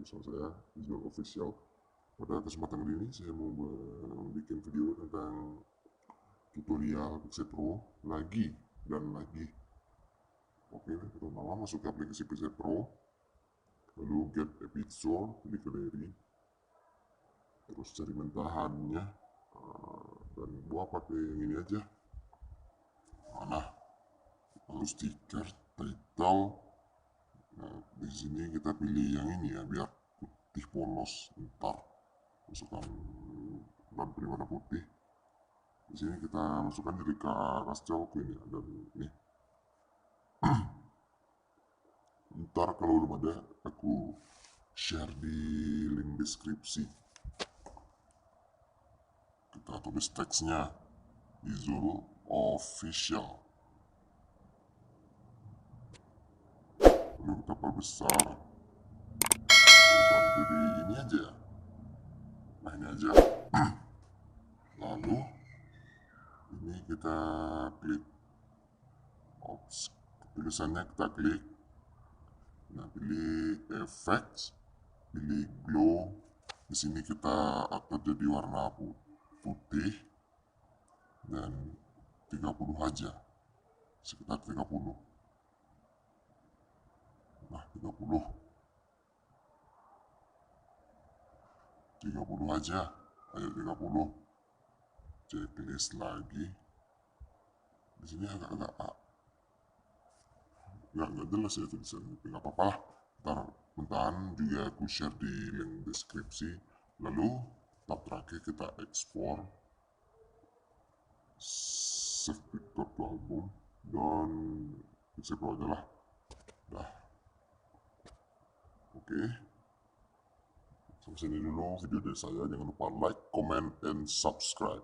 bersama saya Visual Official. Pada kesempatan kali ini saya mau bikin video tentang tutorial Picsay Pro lagi dan lagi. Oke, pertama masuk ke aplikasi Picsay Pro, lalu get a picture, pilih galeri, terus cari mentahannya, dan buat pakai yang ini aja. Mana? Lalu stiker, title. Nah, di sini kita pilih yang ini ya, biar putih polos. Ntar masukkan bahan berwarna putih. Di sini kita masukkan dari kas cowok ini dan ini. Ntar kalau belum ada, aku share di link deskripsi. Kita tulis teksnya Visual Official. Lalu kita perbesar. Jadi ini aja. Nah ini aja. Lalu ini kita klik tulisannya, kita klik. Nah, pilih effects, pilih glow. Di sini kita akan jadi warna putih dan 30 aja, sekitar 30. Nah, 30 aja, ayo 30. Checklist lagi. Di sini agak nggak jelas ya tulisannya, tapi nggak apa-apa lah. Ntar mentahan juga aku share di link deskripsi. Lalu tahap terakhir kita ekspor, save picture to album, dan Picsay Pro aja lah. Dah. Oke. Sampai sini dulu video dari saya. Jangan lupa like, comment, and subscribe.